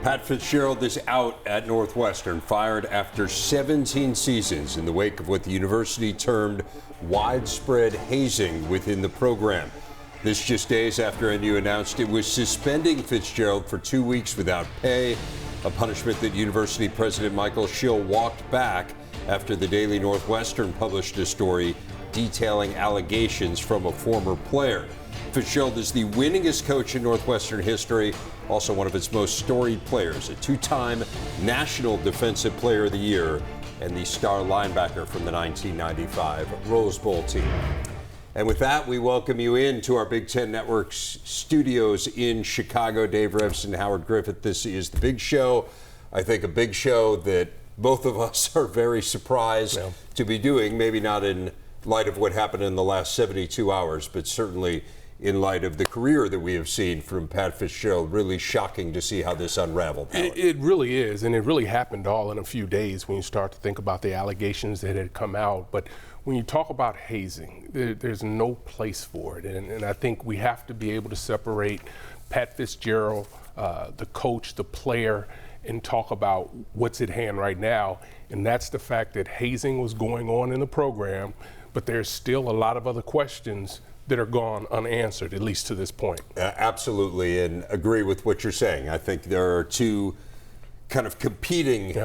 Pat Fitzgerald is out at Northwestern, fired after 17 seasons in the wake of what the university termed widespread hazing within the program. This just days after NU announced it was suspending Fitzgerald for 2 weeks without pay, a punishment that University President Michael Schill walked back after the Daily Northwestern published a story detailing allegations from a former player. Fitzgerald is the winningest coach in Northwestern history, also one of its most storied players, a two-time National Defensive Player of the Year, and the star linebacker from the 1995 Rose Bowl team. And with that, we welcome you into our Big Ten Network's studios in Chicago. Dave Revson, Howard Griffith, this is The Big Show. I think a big show that both of us are very surprised to be doing, maybe not in light of what happened in the last 72 hours, but certainly in light of the career that we have seen from Pat Fitzgerald. Really shocking to see how this unraveled. It really is, and it really happened all in a few days when you start to think about the allegations that had come out. But when you talk about hazing, there's no place for it, and I think we have to be able to separate Pat Fitzgerald, the coach, the player, and talk about what's at hand right now, and that's the fact that hazing was going on in the program, but there's still a lot of other questions that are gone unanswered, at least to this point. Absolutely, and agree with what you're saying. I think there are two kind of competing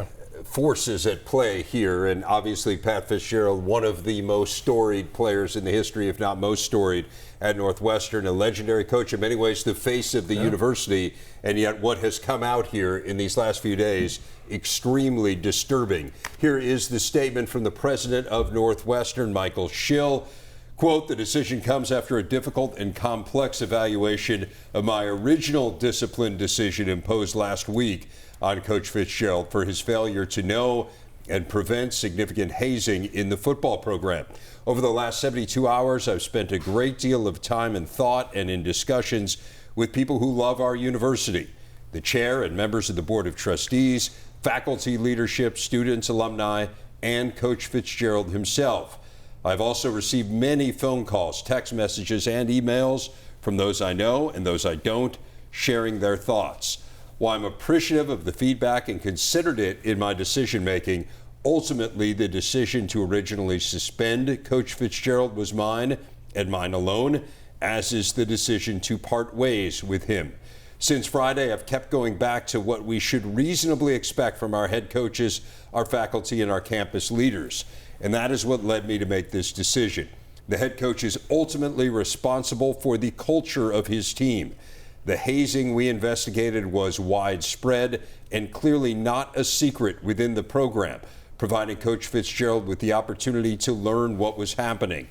forces at play here, and obviously Pat Fitzgerald, one of the most storied players in the history, if not most storied, at Northwestern, a legendary coach, in many ways the face of the university, and yet what has come out here in these last few days, extremely disturbing. Here is the statement from the president of Northwestern, Michael Schill. Quote, "The decision comes after a difficult and complex evaluation of my original discipline decision imposed last week on Coach Fitzgerald for his failure to know and prevent significant hazing in the football program. Over the last 72 hours, I've spent a great deal of time and thought and in discussions with people who love our university, the chair and members of the Board of Trustees, faculty leadership, students, alumni, and Coach Fitzgerald himself. I've also received many phone calls, text messages, and emails from those I know and those I don't, sharing their thoughts. While I'm appreciative of the feedback and considered it in my decision-making, ultimately the decision to originally suspend Coach Fitzgerald was mine and mine alone, as is the decision to part ways with him. Since Friday, I've kept going back to what we should reasonably expect from our head coaches, our faculty, and our campus leaders. And that is what led me to make this decision. The head coach is ultimately responsible for the culture of his team. The hazing we investigated was widespread and clearly not a secret within the program, providing Coach Fitzgerald with the opportunity to learn what was happening.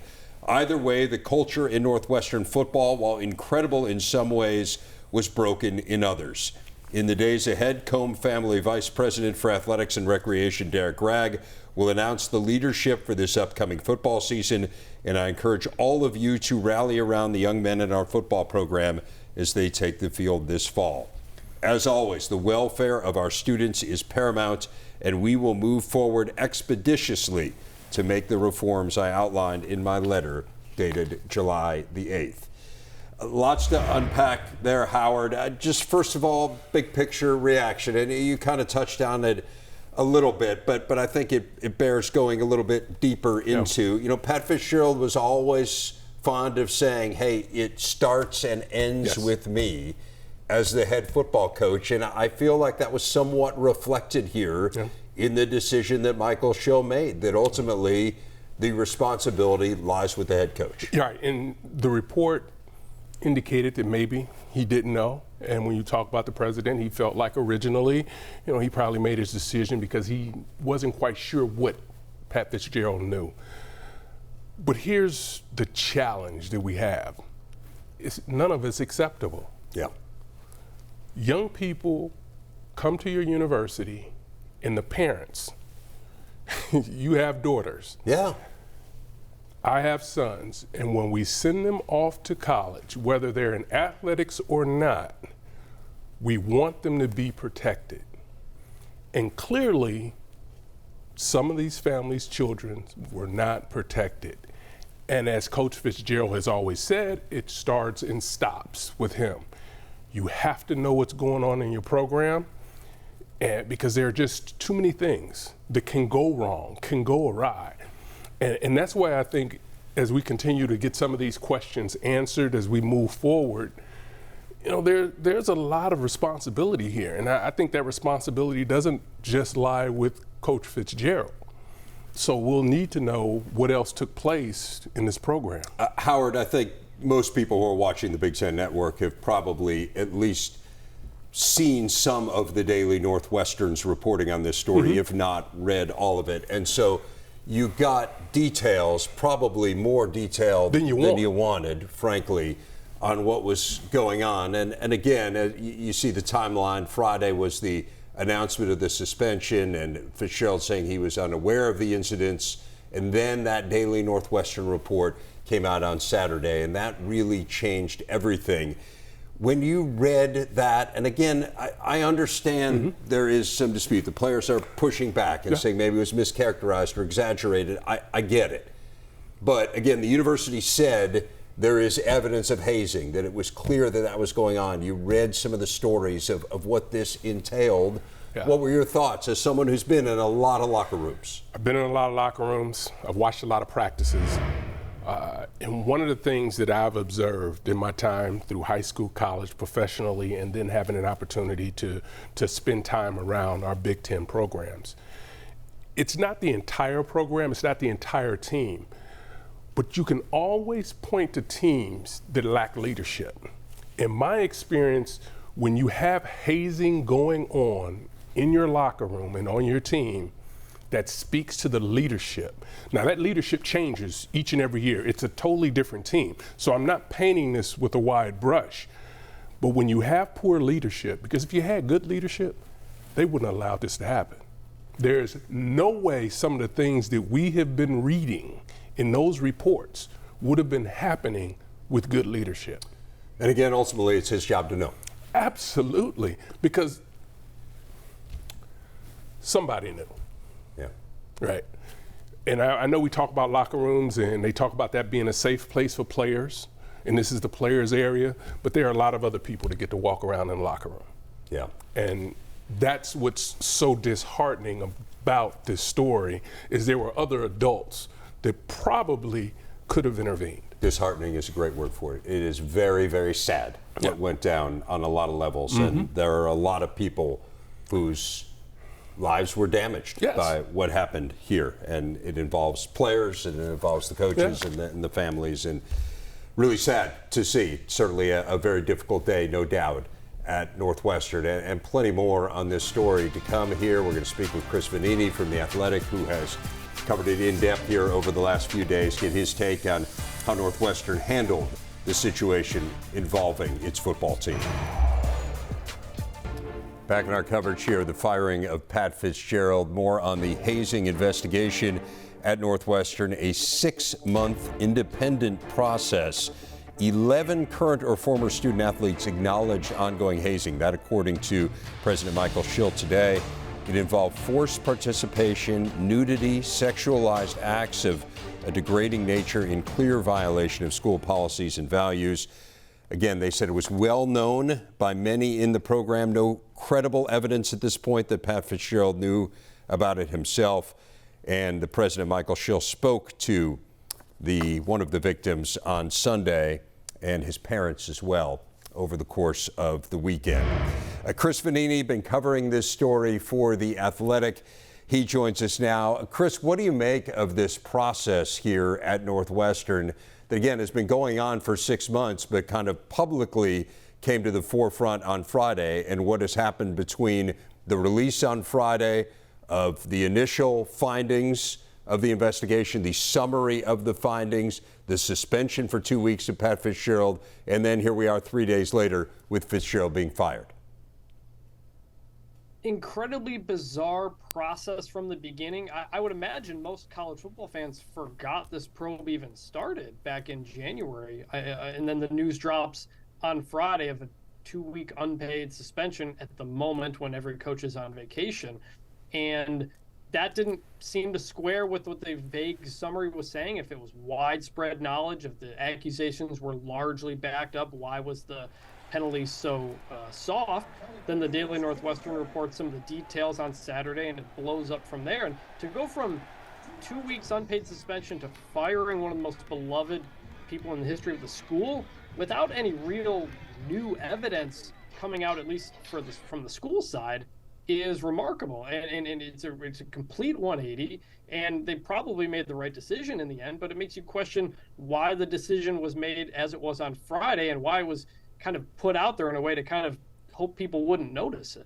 Either way, the culture in Northwestern football, while incredible in some ways, was broken in others. In the days ahead, Combe Family Vice President for Athletics and Recreation, Derek Gregg, will announce the leadership for this upcoming football season, and I encourage all of you to rally around the young men in our football program as they take the field this fall. As always, the welfare of our students is paramount, and we will move forward expeditiously to make the reforms I outlined in my letter dated July the 8th. Lots to unpack there, Howard. Just first of all, big picture reaction, and you kind of touched on it a little bit, but I think it bears going a little bit deeper into. You know, Pat Fitzgerald was always fond of saying, hey, it starts and ends with me as the head football coach, and I feel like that was somewhat reflected here in the decision that Michael Schill made, that ultimately the responsibility lies with the head coach. Right, and the report indicated that maybe he didn't know. And when you talk about the president, he felt like originally, he probably made his decision because he wasn't quite sure what Pat Fitzgerald knew. But here's the challenge that we have. None of it's acceptable. Yeah. Young people come to your university, and the parents, you have daughters. Yeah. I have sons, and when we send them off to college, whether they're in athletics or not, we want them to be protected. And clearly, some of these families' children were not protected. And as Coach Fitzgerald has always said, it starts and stops with him. You have to know what's going on in your program, and because there are just too many things that can go wrong, can go awry. And that's why I think as we continue to get some of these questions answered as we move forward, there's a lot of responsibility here. And I think that responsibility doesn't just lie with Coach Fitzgerald. So we'll need to know what else took place in this program. Howard, I think most people who are watching the Big Ten Network have probably at least seen some of the daily Northwestern's reporting on this story, if not read all of it. And so you got details, probably more detail than you wanted, frankly, on what was going on. And again, you see the timeline. Friday was the announcement of the suspension, and Fitzgerald saying he was unaware of the incidents. And then that daily Northwestern report came out on Saturday, and that really changed everything. When you read that, and again, I understand there is some dispute. The players are pushing back and saying maybe it was mischaracterized or exaggerated. I get it. But again, the university said there is evidence of hazing, that it was clear that that was going on. You read some of the stories of what this entailed. Yeah. What were your thoughts as someone who's been in a lot of locker rooms? I've been in a lot of locker rooms. I've watched a lot of practices. And one of the things that I've observed in my time through high school, college, professionally, and then having an opportunity to spend time around our Big Ten programs, it's not the entire program, it's not the entire team, but you can always point to teams that lack leadership. In my experience, when you have hazing going on in your locker room and on your team, that speaks to the leadership. Now, that leadership changes each and every year. It's a totally different team. So I'm not painting this with a wide brush. But when you have poor leadership, because if you had good leadership, they wouldn't allow this to happen. There's no way some of the things that we have been reading in those reports would have been happening with good leadership. And again, ultimately, it's his job to know. Absolutely, because somebody knew. Yeah. Right. And I know we talk about locker rooms and they talk about that being a safe place for players, and this is the players' area, but there are a lot of other people that get to walk around in the locker room. Yeah. And that's what's so disheartening about this story, is there were other adults that probably could have intervened. Disheartening is a great word for it. It is very, very sad what went down on a lot of levels, and there are a lot of people whose lives were damaged by what happened here, and it involves players and it involves the coaches and the families, and really sad to see. Certainly a very difficult day, no doubt, at Northwestern, and plenty more on this story to come here. We're going to speak with Chris Vannini from The Athletic, who has covered it in depth here over the last few days, get his take on how Northwestern handled the situation involving its football team. Back in our coverage here, the firing of Pat Fitzgerald. More on the hazing investigation at Northwestern, a 6-month independent process. 11 current or former student athletes acknowledged ongoing hazing. That, according to President Michael Schill today. It involved forced participation, nudity, sexualized acts of a degrading nature in clear violation of school policies and values. Again, they said it was well known by many in the program. No credible evidence at this point that Pat Fitzgerald knew about it himself. And the President, Michael Schill, spoke to one of the victims on Sunday and his parents as well over the course of the weekend. Chris Vannini, been covering this story for The Athletic. He joins us now. Chris, what do you make of this process here at Northwestern that, again, has been going on for 6 months, but kind of publicly came to the forefront on Friday, and what has happened between the release on Friday of the initial findings of the investigation, the summary of the findings, the suspension for 2 weeks of Pat Fitzgerald, and then here we are 3 days later with Fitzgerald being fired? Incredibly bizarre process from the beginning. I would imagine most college football fans forgot this probe even started back in January. And then the news drops on Friday of a 2-week unpaid suspension at the moment when every coach is on vacation. And that didn't seem to square with what the vague summary was saying. If it was widespread knowledge, if the accusations were largely backed up, why was the penalties so soft. Then the Daily Northwestern reports some of the details on Saturday, and it blows up from there. And to go from 2 weeks unpaid suspension to firing one of the most beloved people in the history of the school without any real new evidence coming out, at least from the school side, is remarkable. And it's a complete 180. And they probably made the right decision in the end, but it makes you question why the decision was made as it was on Friday and why it was kind of put out there in a way to kind of hope people wouldn't notice it.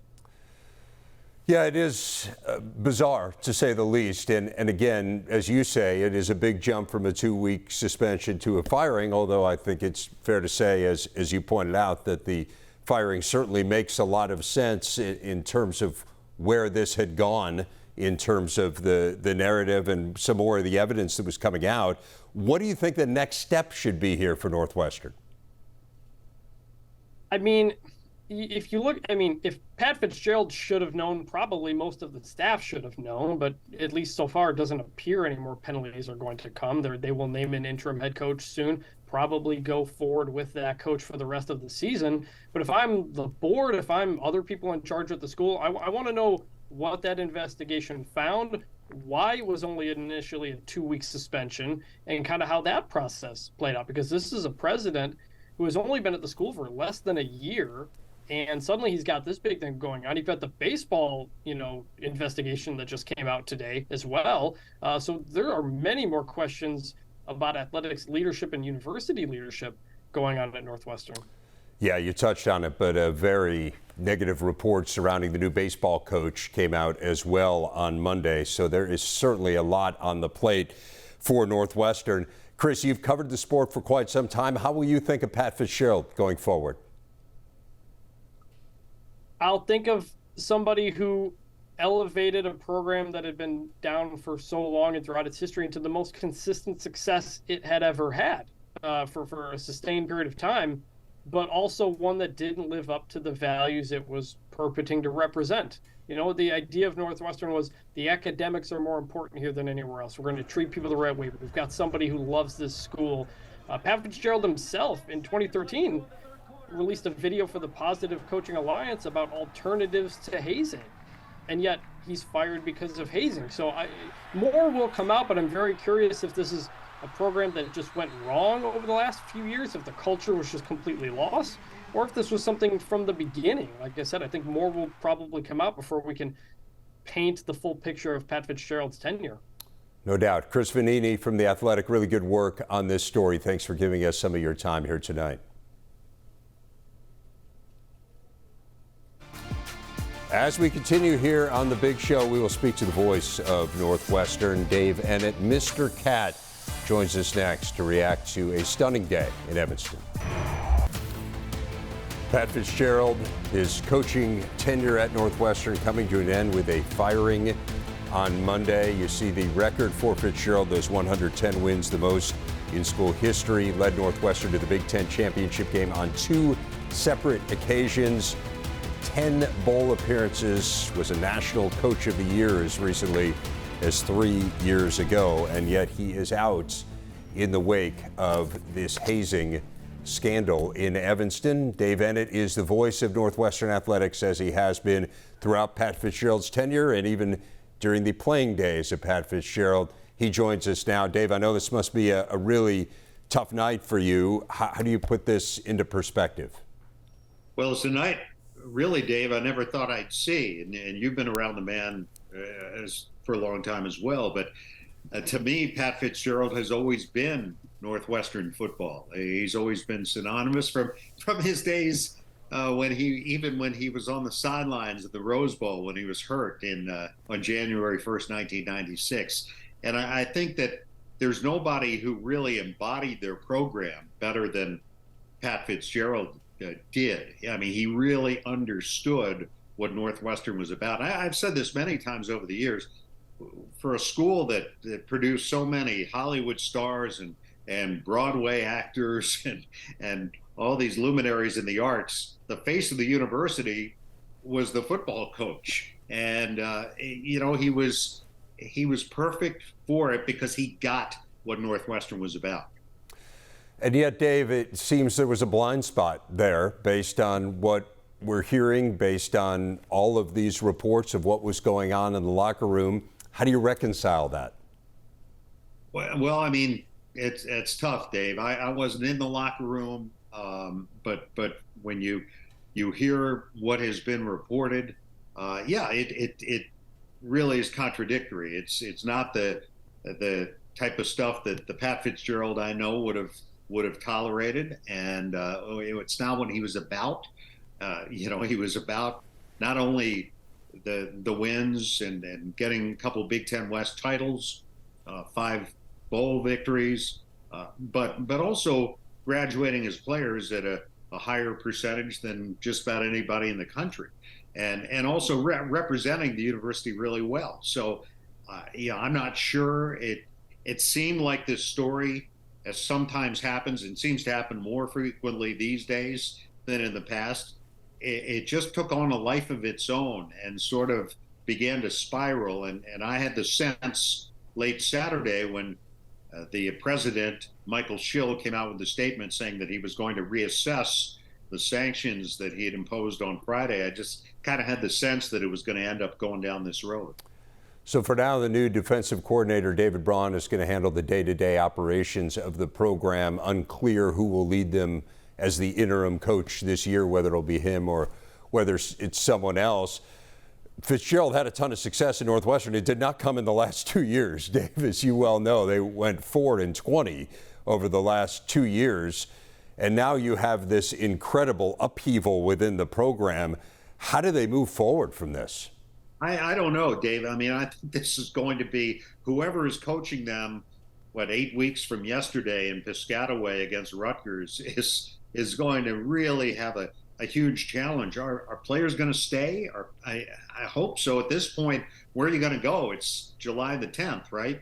Yeah, it is bizarre, to say the least. And again, as you say, it is a big jump from a 2-week suspension to a firing, although I think it's fair to say, as you pointed out, that the firing certainly makes a lot of sense in terms of where this had gone, in terms of the narrative and some more of the evidence that was coming out. What do you think the next step should be here for Northwestern? I mean, if you look, if Pat Fitzgerald should have known, probably most of the staff should have known, but at least so far it doesn't appear any more penalties are going to come. They will name an interim head coach soon, probably go forward with that coach for the rest of the season. But if I'm the board, if I'm other people in charge at the school, I want to know what that investigation found, why it was only initially a 2-week suspension, and kind of how that process played out. Because this is a president who has only been at the school for less than a year, and suddenly he's got this big thing going on. You've got the baseball, investigation that just came out today as well. So there are many more questions about athletics leadership and university leadership going on at Northwestern. Yeah, you touched on it, but a very negative report surrounding the new baseball coach came out as well on Monday. So there is certainly a lot on the plate for Northwestern. Chris, you've covered the sport for quite some time. How will you think of Pat Fitzgerald going forward? I'll think of somebody who elevated a program that had been down for so long and throughout its history into the most consistent success it had ever had for a sustained period of time, but also one that didn't live up to the values it was purporting to represent. The idea of Northwestern was the academics are more important here than anywhere else. We're going to treat people the right way. We've got somebody who loves this school. Pat Fitzgerald himself in 2013 released a video for the Positive Coaching Alliance about alternatives to hazing. And yet he's fired because of hazing. So more will come out, but I'm very curious if this is a program that just went wrong over the last few years, if the culture was just completely lost, or if this was something from the beginning. Like I said, I think more will probably come out before we can paint the full picture of Pat Fitzgerald's tenure. No doubt. Chris Vannini from The Athletic, really good work on this story. Thanks for giving us some of your time here tonight. As we continue here on The Big Show, we will speak to the voice of Northwestern, Dave Eanet. Mr. Cat joins us next to react to a stunning day in Evanston. Pat Fitzgerald, his coaching tenure at Northwestern coming to an end with a firing on Monday. You see the record for Fitzgerald, those 110 wins, the most in school history, led Northwestern to the Big Ten championship game on 2 separate occasions. 10 bowl appearances, was a National Coach of the Year as recently as 3 years ago, and yet he is out in the wake of this hazing scandal in Evanston. Dave Eanet is the voice of Northwestern athletics, as he has been throughout Pat Fitzgerald's tenure and even during the playing days of Pat Fitzgerald. He joins us now. Dave, I know this must be a really tough night for you. How do you put this into perspective? Well, it's a night, really, Dave, I never thought I'd see. And you've been around the man for a long time as well. But to me, Pat Fitzgerald has always been Northwestern football. He's always been synonymous from his days when he was on the sidelines at the Rose Bowl when he was hurt on January 1st, 1996. And I think that there's nobody who really embodied their program better than Pat Fitzgerald did. I mean, he really understood what Northwestern was about. I've said this many times over the years. For a school that produced so many Hollywood stars and Broadway actors and all these luminaries in the arts, the face of the university was the football coach. And, he was perfect for it because he got what Northwestern was about. And yet, Dave, it seems there was a blind spot there based on what we're hearing, based on all of these reports of what was going on in the locker room. How do you reconcile that? Well, I mean, it's tough, Dave. I wasn't in the locker room, but when you hear what has been reported, it really is contradictory. It's not the type of stuff that the Pat Fitzgerald I know would have tolerated, and it's not what he was about. He was about not only the wins and getting a couple Big Ten West titles, 5 bowl victories, but also graduating his players at a higher percentage than just about anybody in the country, and also representing the university really well. So, I'm not sure. It seemed like this story, as sometimes happens and seems to happen more frequently these days than in the past, it just took on a life of its own and sort of began to spiral. And I had the sense late Saturday when the president, Michael Schill, came out with a statement saying that he was going to reassess the sanctions that he had imposed on Friday. I just kind of had the sense that it was going to end up going down this road. So for now, the new defensive coordinator, David Braun, is going to handle the day-to-day operations of the program. Unclear who will lead them as the interim coach this year, whether it'll be him or whether it's someone else. Fitzgerald had a ton of success in Northwestern. It did not come in the last 2 years, Dave, as you well know. They went 4-20 over the last 2 years. And now you have this incredible upheaval within the program. How do they move forward from this? I don't know, Dave. I mean, I think this is going to be whoever is coaching them, 8 weeks from yesterday in Piscataway against Rutgers is going to really have a huge challenge. Are players going to stay? I hope so. At this point, where are you going to go? It's July the 10th, right?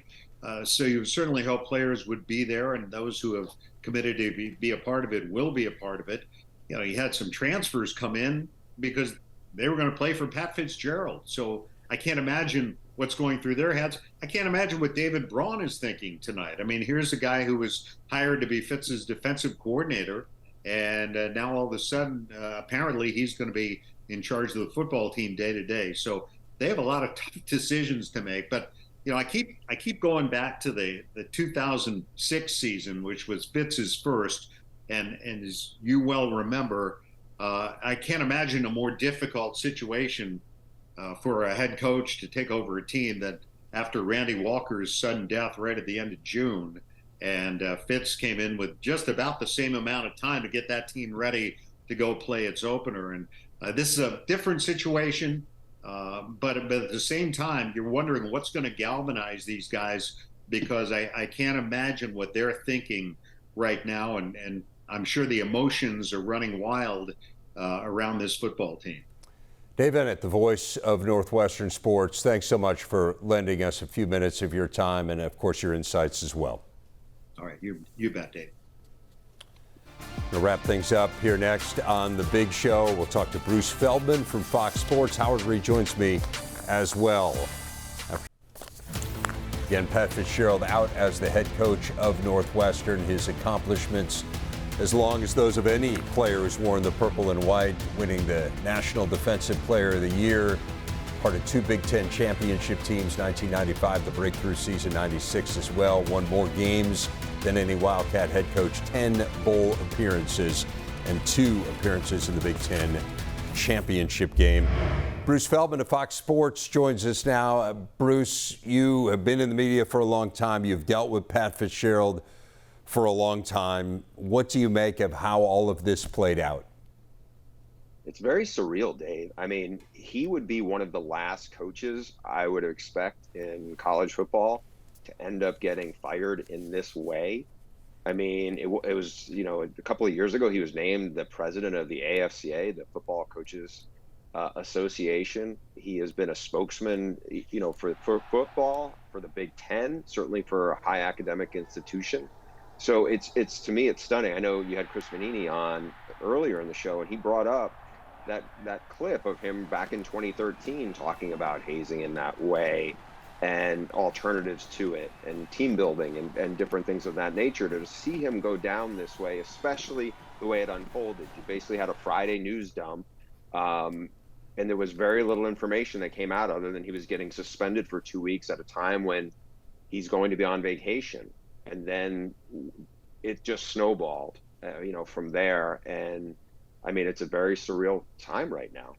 So you certainly hope players would be there, and those who have committed to be a part of it will be a part of it. You had some transfers come in because they were going to play for Pat Fitzgerald. So I can't imagine what's going through their heads. I can't imagine what David Braun is thinking tonight. I mean, here's a guy who was hired to be Fitz's defensive coordinator, and now all of a sudden, apparently he's going to be in charge of the football team day to day. So they have a lot of tough decisions to make. But I keep going back to the 2006 season, which was Fitz's first, and as you well remember, I can't imagine a more difficult situation for a head coach to take over a team that after Randy Walker's sudden death right at the end of June, and Fitz came in with just about the same amount of time to get that team ready to go play its opener. And this is a different situation, but at the same time, you're wondering what's going to galvanize these guys, because I can't imagine what they're thinking right now, and I'm sure the emotions are running wild around this football team. Dave Eanet, the voice of Northwestern sports, thanks so much for lending us a few minutes of your time and, of course, your insights as well. All right, you bet, Dave. We'll wrap things up here next on The Big Show. We'll talk to Bruce Feldman from Fox Sports. Howard rejoins me as well. Again, Pat Fitzgerald out as the head coach of Northwestern. His accomplishments as long as those of any player who's worn the purple and white, winning the National Defensive Player of the Year, part of 2 Big Ten championship teams, 1995, the breakthrough season, 96 as well, won more games than any Wildcat head coach, 10 bowl appearances and 2 appearances in the Big Ten championship game. Bruce Feldman of Fox Sports joins us now. Bruce, you have been in the media for a long time. You've dealt with Pat Fitzgerald for a long time. What do you make of how all of this played out? It's very surreal, Dave. I mean, he would be one of the last coaches I would expect in college football to end up getting fired in this way. I mean, it was, a couple of years ago, he was named the president of the AFCA, the Football Coaches Association. He has been a spokesman, for football, for the Big Ten, certainly for a high academic institution. So it's to me, it's stunning. I know you had Chris Vannini on earlier in the show, and he brought up that clip of him back in 2013 talking about hazing in that way. and alternatives to it and team building and different things of that nature. To see him go down this way, especially the way it unfolded. You basically had a Friday news dump, and there was very little information that came out other than he was getting suspended for 2 weeks at a time when he's going to be on vacation. And then it just snowballed, from there. And I mean, it's a very surreal time right now.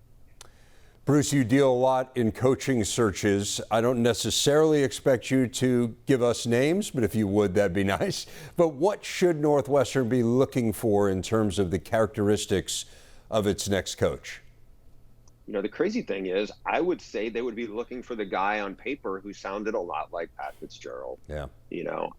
Bruce, you deal a lot in coaching searches. I don't necessarily expect you to give us names, but if you would, that'd be nice. But what should Northwestern be looking for in terms of the characteristics of its next coach? The crazy thing is, I would say they would be looking for the guy on paper who sounded a lot like Pat Fitzgerald. Yeah.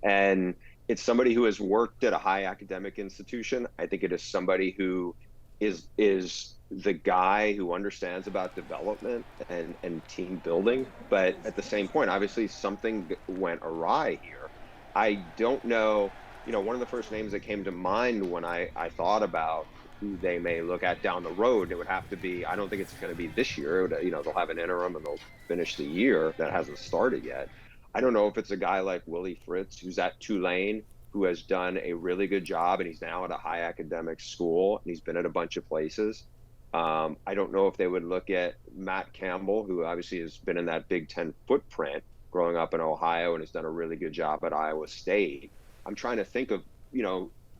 And it's somebody who has worked at a high academic institution. I think it is somebody who is the guy who understands about development and team building. But at the same point, obviously something went awry here. I don't know, one of the first names that came to mind when I thought about who they may look at down the road, it would have to be, I don't think it's going to be this year. They'll have an interim and they'll finish the year. That hasn't started yet. I don't know if it's a guy like Willie Fritz, who's at Tulane, who has done a really good job, and he's now at a high academic school, and he's been at a bunch of places. I don't know if they would look at Matt Campbell, who obviously has been in that Big Ten footprint growing up in Ohio and has done a really good job at Iowa State. I'm trying to think of,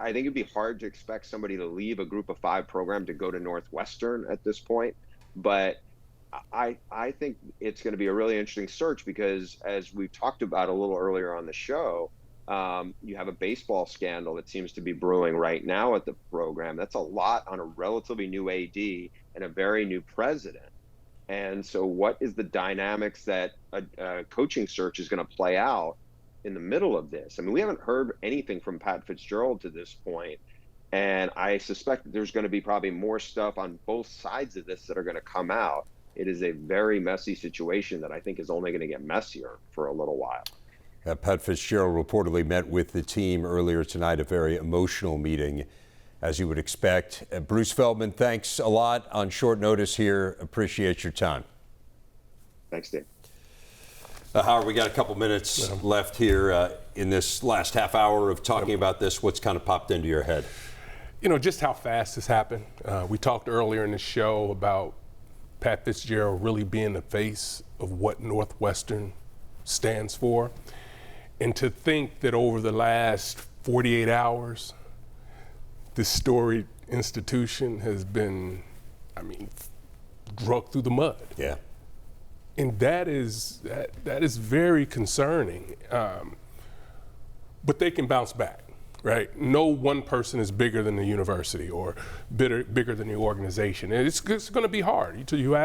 I think it'd be hard to expect somebody to leave a Group of 5 program to go to Northwestern at this point. But I think it's going to be a really interesting search because, as we talked about a little earlier on the show, you have a baseball scandal that seems to be brewing right now at the program. That's a lot on a relatively new AD and a very new president. And so what is the dynamics that a coaching search is going to play out in the middle of this? I mean, we haven't heard anything from Pat Fitzgerald to this point, and I suspect that there's going to be probably more stuff on both sides of this that are going to come out. It is a very messy situation that I think is only going to get messier for a little while. Pat Fitzgerald reportedly met with the team earlier tonight, a very emotional meeting, as you would expect. Bruce Feldman, thanks a lot on short notice here. Appreciate your time. Thanks, Dave. Howard, we got a couple minutes left here in this last half hour of talking about this. What's kind of popped into your head? Just how fast this happened. We talked earlier in the show about Pat Fitzgerald really being the face of what Northwestern stands for. And to think that over the last 48 hours, this storied institution has been, dragged through the mud. Yeah. And that is very concerning. But they can bounce back, right? No one person is bigger than the university or bigger than the organization. And it's going to be hard. You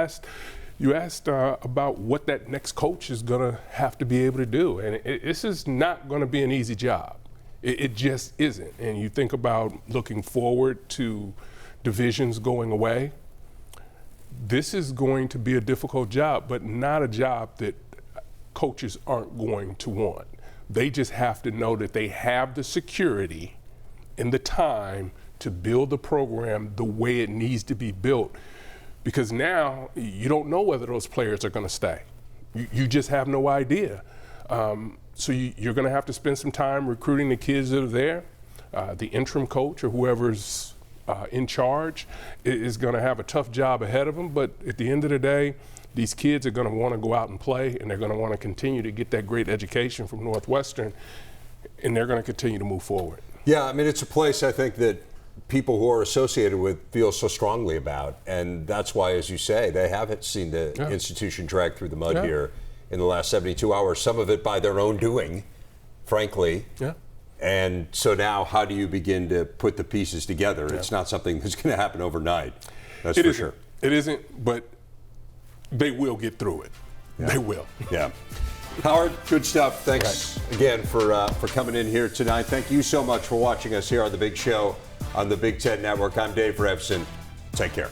asked about what that next coach is going to have to be able to do. And this is not going to be an easy job. It just isn't. And you think about looking forward to divisions going away. This is going to be a difficult job, but not a job that coaches aren't going to want. They just have to know that they have the security and the time to build the program the way it needs to be built. Because now you don't know whether those players are going to stay. You just have no idea. So you're going to have to spend some time recruiting the kids that are there. The interim coach or whoever's in charge is going to have a tough job ahead of them. But at the end of the day, these kids are going to want to go out and play, and they're going to want to continue to get that great education from Northwestern, and they're going to continue to move forward. Yeah, it's a place I think that people who are associated with feel so strongly about, and that's why, as you say, they haven't seen the institution drag through the mud here in the last 72 hours, some of it by their own doing, frankly. Yeah. And so now how do you begin to put the pieces together? It's not something that's going to happen overnight. That's for sure. It isn't, but they will get through it. Yeah. They will. Yeah. Howard, good stuff. Thanks again for coming in here tonight. Thank you so much for watching us here on The Big Show on the Big Ten Network. I'm Dave Revson. Take care.